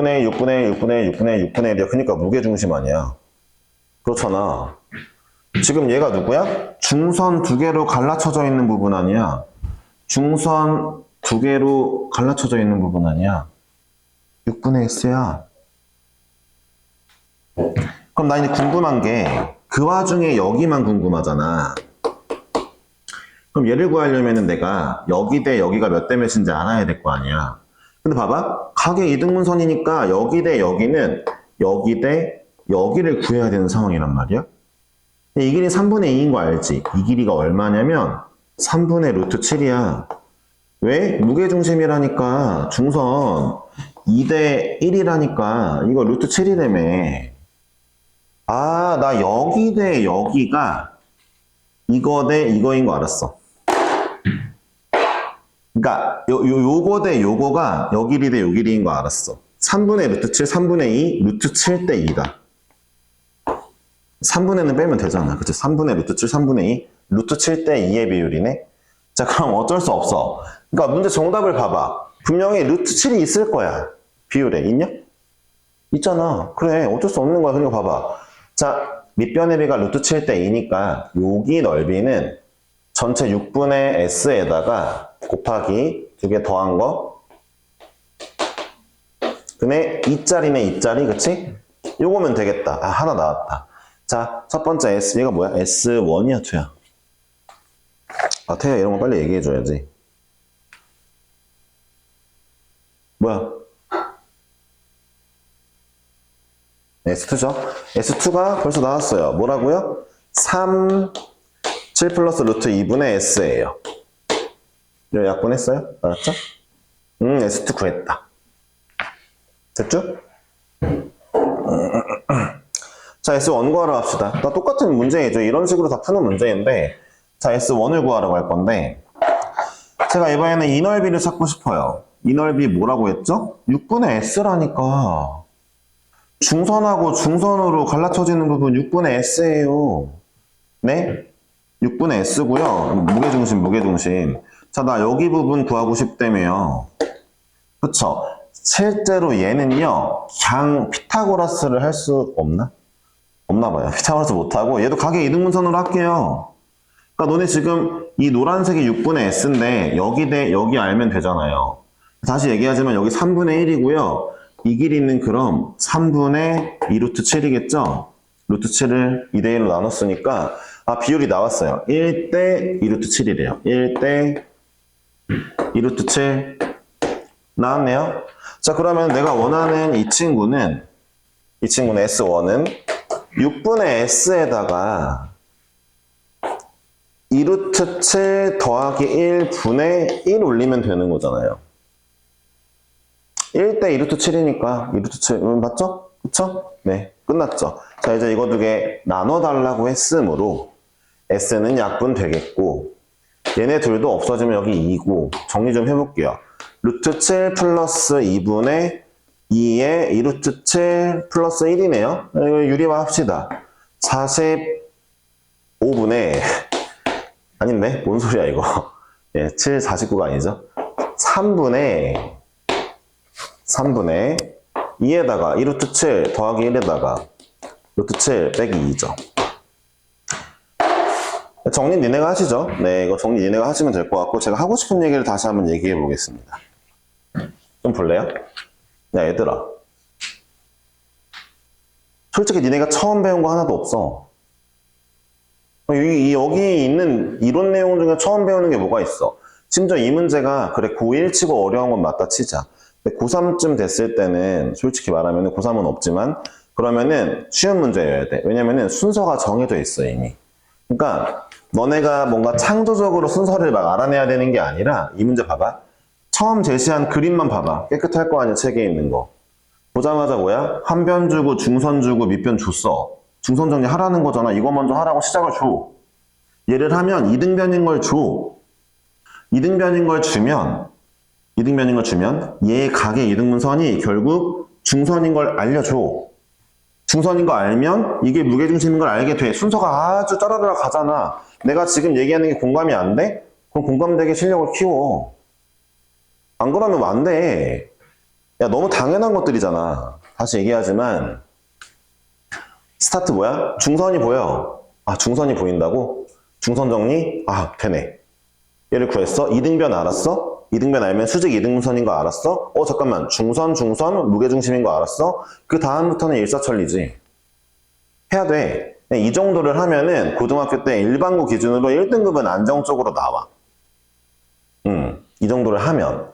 1이야. 그러니까 무게중심 아니야. 그렇잖아. 지금 얘가 누구야? 중선 두 개로 갈라쳐져 있는 부분 아니야. 중선 두 개로 갈라쳐져 있는 부분 아니야. 6분의 S야. 그럼 나 이제 궁금한 게 그 와중에 여기만 궁금하잖아. 그럼 얘를 구하려면 내가 여기 대 여기가 몇 대 몇인지 알아야 될 거 아니야. 근데 봐봐. 각의 이등분선이니까 여기 대 여기는 여기 대 여기를 구해야 되는 상황이란 말이야. 이 길이 3분의 2인 거 알지? 이 길이가 얼마냐면 3분의 루트 7이야. 왜? 무게중심이라니까. 중선 2대 1이라니까. 이거 루트 7이라며. 아, 나 여기 대 여기가 이거 대 이거인 거 알았어. 그러니까 요거 대 요거가 요 길이 대 요 길이인 거 알았어. 3분의 루트 7, 3분의 2, 루트 7 대 2다. 3분의는 빼면 되잖아. 그치? 3분의 루트 7, 3분의 2, 루트 7 대 2의 비율이네. 자, 그럼 어쩔 수 없어. 그러니까 문제 정답을 봐봐. 분명히 루트 7이 있을 거야. 비율에. 있냐? 있잖아. 그래. 어쩔 수 없는 거야. 그러니까 봐봐. 자, 밑변의 비가 루트 7 대 2니까 여기 넓이는 전체 6분의 S에다가 곱하기 2개 더한 거. 근데 2짜리네, 2짜리. 그치? 요거면 되겠다. 아, 하나 나왔다. 자, 첫 번째 S, 얘가 뭐야? S1이야, 2야? 아, 태야, 이런 거 빨리 얘기해줘야지. 뭐야? S2죠? S2가 벌써 나왔어요. 뭐라고요? 3, 7 플러스 루트 2분의 S예요. 이거 약분했어요? 알았죠? S2 구했다. 됐죠? 자, S1 구하러 갑시다. 다 똑같은 문제이죠. 이런 식으로 다 푸는 문제인데, 자, S1을 구하러 갈 건데, 제가 이번에는 이 넓이를 찾고 싶어요. 이 넓이 뭐라고 했죠? 6분의 S라니까. 중선하고 중선으로 갈라쳐지는 부분 6분의 S예요. 네? 6분의 S고요. 무게중심, 무게중심. 자, 나 여기 부분 구하고 싶다며요. 그쵸? 실제로 얘는요, 그냥 피타고라스를 할 수 없나? 없나 봐요. 피타고라스 못하고, 얘도 가계 이등분선으로 할게요. 그러니까 너네 지금 이 노란색이 6분의 S인데, 여기 알면 되잖아요. 다시 얘기하지만 여기 3분의 1이고요. 이 길이는 그럼 3분의 2루트 7이겠죠? 루트 7을 2대1로 나눴으니까, 아, 비율이 나왔어요. 1대 2루트 7이래요. 1대 2루트 7. 나왔네요. 자, 그러면 내가 원하는 이 친구는 S1은 6분의 S에다가 2루트 7 더하기 1분의 1 올리면 되는 거잖아요. 1대 2루트 7이니까 2루트 7, 맞죠? 그쵸? 네, 끝났죠. 자, 이제 이거 두 개 나눠달라고 했으므로 S는 약분 되겠고, 얘네 둘도 없어지면 여기 2고, 정리 좀 해볼게요. 루트 7 플러스 2분의 2에 2루트 7 플러스 1이네요. 유리화 합시다. 45분의, 아닌데? 뭔 소리야, 이거. 예, 7, 49가 아니죠. 3분의 2에다가 2루트 7 더하기 1에다가 루트 7 빼기 2죠. 정리 니네가 하시죠. 네, 이거 정리 니네가 하시면 될 것 같고, 제가 하고 싶은 얘기를 다시 한번 얘기해 보겠습니다. 좀 볼래요? 야, 얘들아. 솔직히 니네가 처음 배운 거 하나도 없어. 여기 있는 이론 내용 중에 처음 배우는 게 뭐가 있어? 심지어 이 문제가, 그래, 고1 치고 어려운 건 맞다 치자. 근데 고3쯤 됐을 때는, 솔직히 말하면 고3은 없지만, 그러면은 쉬운 문제여야 돼. 왜냐면은 순서가 정해져 있어, 이미. 그러니까, 너네가 뭔가 창조적으로 순서를 막 알아내야 되는 게 아니라, 이 문제 봐봐. 처음 제시한 그림만 봐봐. 깨끗할 거 아니야, 책에 있는 거. 보자마자 뭐야? 한 변 주고, 중선 주고, 밑변 줬어. 중선 정리 하라는 거잖아. 이거 먼저 하라고 시작을 줘. 얘를 하면 이등변인 걸 줘. 이등변인 걸 주면 얘 각의 이등분선이 결국 중선인 걸 알려줘. 중선인 거 알면 이게 무게중심인 걸 알게 돼. 순서가 아주 짜라라라 가잖아. 내가 지금 얘기하는 게 공감이 안 돼? 그럼 공감되게 실력을 키워. 안 그러면 안 돼. 야, 너무 당연한 것들이잖아. 다시 얘기하지만 스타트 뭐야? 중선이 보여. 아, 중선이 보인다고? 중선 정리? 아, 되네. 얘를 구했어? 이등변 알았어? 이등변 알면 수직 이등분선인 거 알았어? 잠깐만. 중선, 무게중심인 거 알았어? 그 다음부터는 일사천리지. 해야 돼. 이 정도를 하면은 고등학교 때 일반고 기준으로 1등급은 안정적으로 나와. 이 정도를 하면.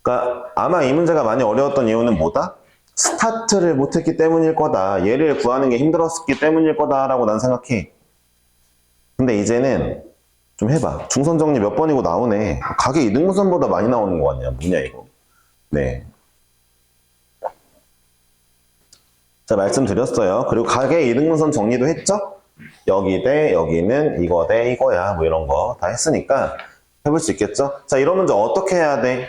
그러니까 아마 이 문제가 많이 어려웠던 이유는 뭐다? 스타트를 못했기 때문일 거다. 얘를 구하는 게 힘들었기 때문일 거다라고 난 생각해. 근데 이제는 좀 해봐. 중선 정리 몇 번이고 나오네. 가계 이등분선보다 많이 나오는 거 아니야? 뭐냐 이거. 네. 자, 말씀드렸어요. 그리고 가계 이등분선 정리도 했죠? 여기 대 여기는 이거 대 이거야. 뭐 이런 거 다 했으니까 해볼 수 있겠죠? 자, 이런 문제 어떻게 해야 돼?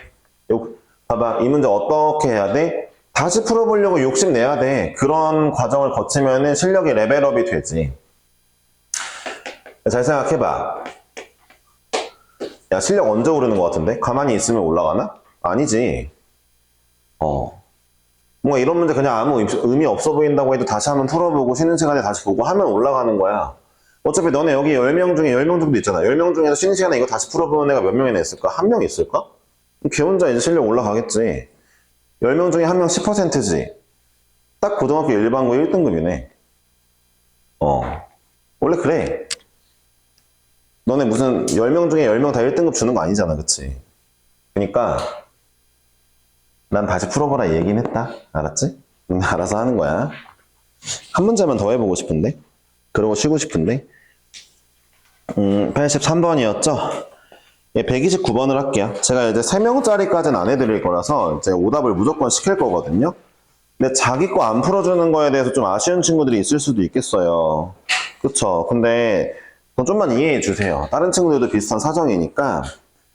봐봐. 이 문제 어떻게 해야 돼? 다시 풀어보려고 욕심내야 돼. 그런 과정을 거치면은 실력이 레벨업이 되지. 잘 생각해봐. 야, 실력 언제 오르는 것 같은데? 가만히 있으면 올라가나? 아니지. 뭔가 이런 문제 그냥 아무 의미 없어 보인다고 해도 다시 한번 풀어보고 쉬는 시간에 다시 보고 하면 올라가는 거야. 어차피 너네 여기 10명 중에 10명 정도 있잖아. 10명 중에서 쉬는 시간에 이거 다시 풀어보는 애가 몇 명이나 있을까? 한 명 있을까? 걔 혼자 이제 실력 올라가겠지. 10명 중에 한 명 10%지. 딱 고등학교 일반고 1등급이네. 원래 그래. 너네 무슨 10명 중에 10명 다 1등급 주는 거 아니잖아, 그치? 그러니까 난 다시 풀어보라 얘기는 했다. 알았지? 알아서 하는 거야. 한 문제만 더 해보고 싶은데? 그러고 쉬고 싶은데? 83번이었죠? 예, 129번을 할게요. 제가 이제 3명짜리까지는 안 해드릴 거라서 이제 오답을 무조건 시킬 거거든요. 근데 자기 거 안 풀어주는 거에 대해서 좀 아쉬운 친구들이 있을 수도 있겠어요. 그쵸? 근데 그건 좀만 이해해 주세요. 다른 친구들도 비슷한 사정이니까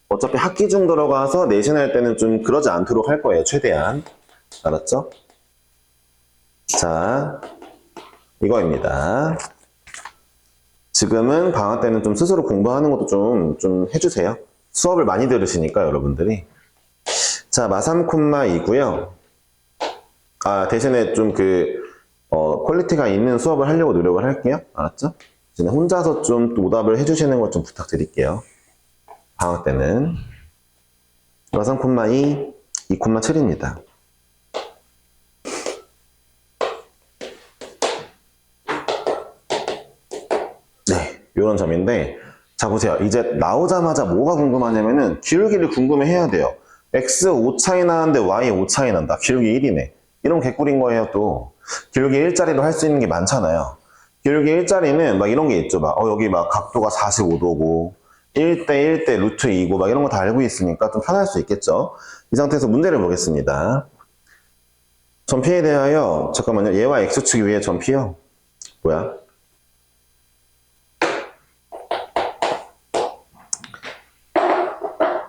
어차피 학기 중 들어가서 내신할 때는 좀 그러지 않도록 할 거예요. 최대한. 알았죠? 자, 이거입니다. 지금은 방학 때는 좀 스스로 공부하는 것도 좀 해주세요. 수업을 많이 들으시니까 여러분들이. 자, 마3,2고요. 아, 대신에 좀 퀄리티가 있는 수업을 하려고 노력을 할게요. 알았죠? 대신에 혼자서 좀 오답을 해주시는 것 좀 부탁드릴게요. 방학 때는. 마3,2, 2,7입니다. 네, 요런 점인데. 자, 보세요. 이제 나오자마자 뭐가 궁금하냐면은 기울기를 궁금해 해야 돼요. x 5 차이 나는데 y 5 차이 난다. 기울기 1이네. 이런 개꿀인 거예요, 또. 기울기 1짜리로 할 수 있는 게 많잖아요. 기울기 1짜리는 막 이런 게 있죠. 막, 여기 막 각도가 45도고, 1대 1대 루트 2고, 막 이런 거 다 알고 있으니까 좀 편할 수 있겠죠. 이 상태에서 문제를 보겠습니다. 전피에 대하여, 잠깐만요. 얘와 x축 위에 전피요. 뭐야?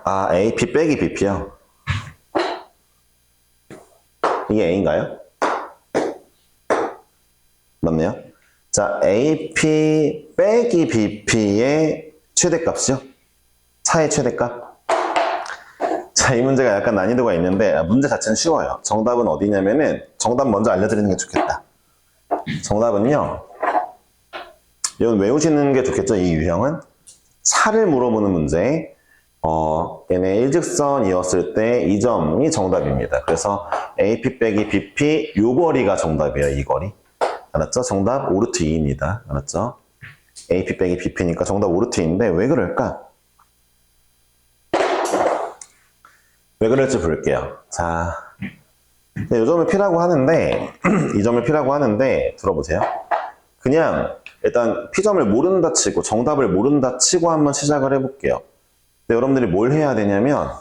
아, AP 빼기 BP요. 이게 A인가요? 맞네요. 자, AP 빼기 BP의 최대값이요? 차의 최대값? 자, 이 문제가 약간 난이도가 있는데 문제 자체는 쉬워요. 정답은 어디냐면은 정답 먼저 알려드리는 게 좋겠다. 정답은요. 이건 외우시는 게 좋겠죠, 이 유형은? 차를 물어보는 문제. 얘네 일직선이었을 때 이 점이 정답입니다. 그래서 AP 빼기 BP 요 거리가 정답이에요. 이 거리. 알았죠? 정답 5루트 2입니다. 알았죠? AP 빼기 BP니까 정답 5루트 2인데 왜 그럴까? 왜 그럴지 볼게요. 자, 이 점을 P라고 하는데 이 점을 P라고 하는데 들어보세요. 그냥 일단 P점을 모른다 치고 정답을 모른다 치고 한번 시작을 해볼게요. 근데 여러분들이 뭘 해야 되냐면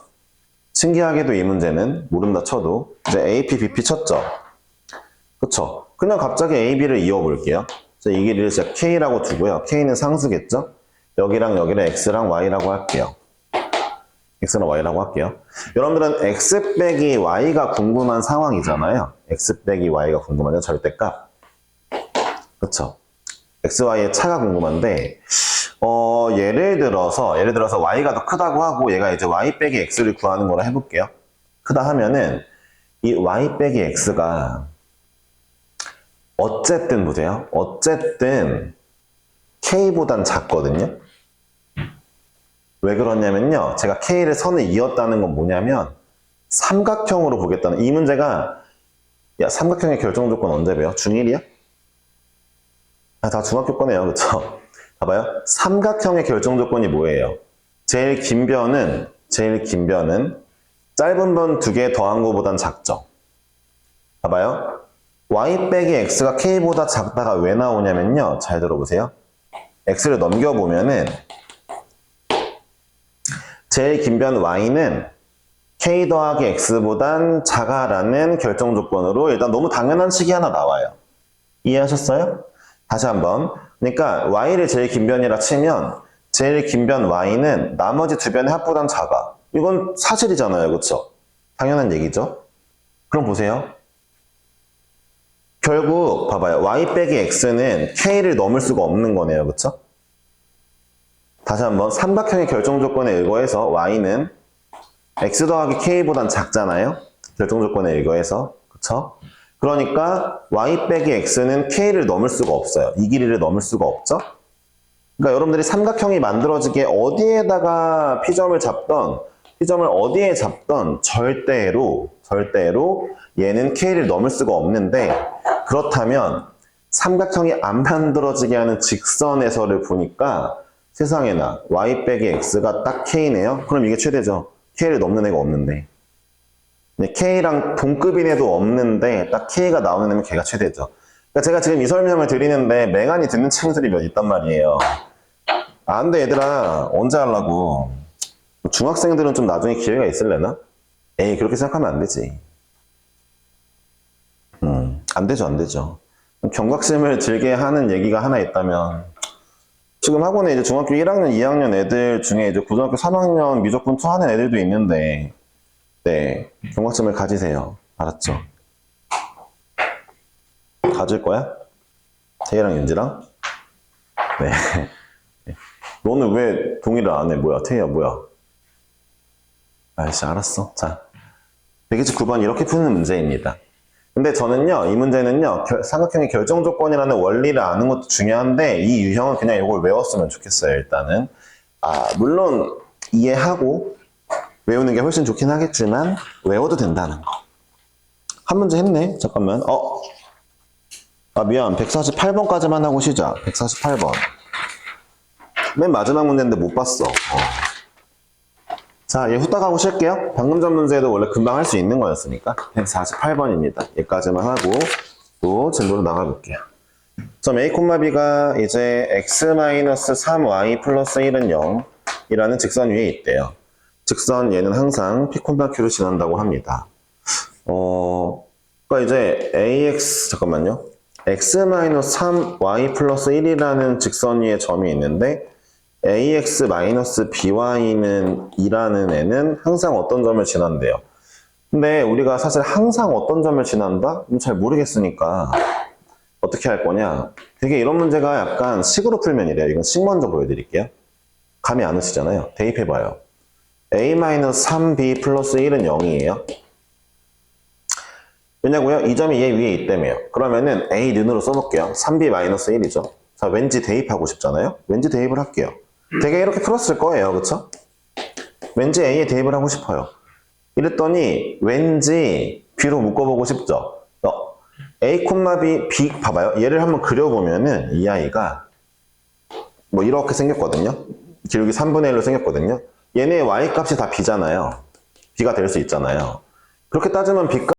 신기하게도 이 문제는 모른다 쳐도 이제 AP, BP 쳤죠? 그쵸? 그냥 갑자기 A, B를 이어볼게요. 이 길이를 진짜 K라고 두고요. K는 상수겠죠? 여기랑 여기를 X랑 Y라고 할게요. X랑 Y라고 할게요. 여러분들은 X 빼기 Y가 궁금한 상황이잖아요. X 빼기 Y가 궁금한 절대값. 그쵸? X, Y의 차가 궁금한데 예를 들어서 Y가 더 크다고 하고 얘가 이제 Y 빼기 X를 구하는 거라 해볼게요. 크다 하면은 이 Y 빼기 X가 어쨌든 보세요. 어쨌든 K보단 작거든요. 왜 그러냐면요. 제가 K를 선을 이었다는 건 뭐냐면 삼각형으로 보겠다는 이 문제가 야 삼각형의 결정 조건 언제 배워? 중1이야? 아, 다 중학교 거네요. 그쵸? 봐봐요. 삼각형의 결정 조건이 뭐예요? 제일 긴 변은 짧은 변 2개 더한 거보단 작죠. 봐봐요. y 빼기 x가 k보다 작다가 왜 나오냐면요. 잘 들어보세요. x를 넘겨보면은 제일 긴 변 y는 k 더하기 x보단 작아라는 결정 조건으로 일단 너무 당연한 식이 하나 나와요. 이해하셨어요? 다시 한번. 그러니까 y를 제일 긴 변이라 치면 제일 긴 변 y는 나머지 두 변의 합보단 작아. 이건 사실이잖아요. 그렇죠? 당연한 얘기죠. 그럼 보세요. 결국 봐봐요. y 빼기 x는 k를 넘을 수가 없는 거네요. 그렇죠? 다시 한번 삼각형의 결정 조건에 의거해서 y는 x 더하기 k보단 작잖아요. 결정 조건에 의거해서. 그렇죠? 그러니까 y 빼기 x는 k를 넘을 수가 없어요. 이 길이를 넘을 수가 없죠. 그러니까 여러분들이 삼각형이 만들어지게 어디에다가 P점을 잡던 P점을 어디에 잡던 절대로 얘는 k를 넘을 수가 없는데 그렇다면 삼각형이 안 만들어지게 하는 직선에서를 보니까 세상에나 y 빼기 x가 딱 k네요. 그럼 이게 최대죠. k를 넘는 애가 없는데. k랑 동급인 애도 없는데 딱 k가 나오는 애면 걔가 최대죠. 그러니까 제가 지금 이 설명을 드리는데 맹한이 듣는 친구들이 몇 있단 말이에요. 안 돼, 얘들아. 언제 하려고. 중학생들은 좀 나중에 기회가 있을래나? 에이, 그렇게 생각하면 안 되지. 안 되죠, 안 되죠. 경각심을 들게 하는 얘기가 하나 있다면, 지금 학원에 이제 중학교 1학년, 2학년 애들 중에 이제 고등학교 3학년 미적분 2 하는 애들도 있는데, 네, 경각심을 가지세요. 알았죠? 가질 거야? 태희랑 윤지랑? 네. 너는 왜 동의를 안 해? 뭐야, 태희야, 뭐야? 아이씨, 알았어. 자, 129번 이렇게 푸는 문제입니다. 근데 저는요, 이 문제는요, 삼각형의 결정 조건이라는 원리를 아는 것도 중요한데, 이 유형은 그냥 이걸 외웠으면 좋겠어요, 일단은. 물론, 이해하고, 외우는 게 훨씬 좋긴 하겠지만, 외워도 된다는 거. 한 문제 했네? 잠깐만. 미안. 148번까지만 하고 쉬자. 148번. 맨 마지막 문제인데 못 봤어. 자, 얘 후딱 하고 쉴게요. 방금 전 문제도 원래 금방 할 수 있는 거였으니까. 148번입니다. 얘까지만 하고 또 진도로 나가볼게요. 점 A, B가 이제 x-3y 플러스 1은 0 이라는 직선 위에 있대요. 직선 얘는 항상 P, Q를 지난다고 합니다. 그러니까 이제 잠깐만요. x-3y 플러스 1이라는 직선 위에 점이 있는데 ax-by는 2라는 애는 항상 어떤 점을 지난대요. 근데 우리가 사실 항상 어떤 점을 지난다? 잘 모르겠으니까 어떻게 할 거냐? 되게 이런 문제가 약간 식으로 풀면 이래요. 이건 식 먼저 보여드릴게요. 감이 안 오시잖아요. 대입해봐요. a-3b 플러스 1은 0이에요. 왜냐고요? 이 점이 얘 위에 있다며요. 그러면은 a 는으로 써놓을게요. 3b-1이죠. 자, 왠지 대입하고 싶잖아요. 왠지 대입을 할게요. 되게 이렇게 풀었을 거예요. 그쵸? 왠지 A에 대입을 하고 싶어요. 이랬더니 왠지 B로 묶어보고 싶죠? A, B, 봐봐요. 얘를 한번 그려보면은 이 아이가 뭐 이렇게 생겼거든요. 기울기 3분의 1로 생겼거든요. 얘네 Y 값이 다 B잖아요. B가 될 수 있잖아요. 그렇게 따지면 B값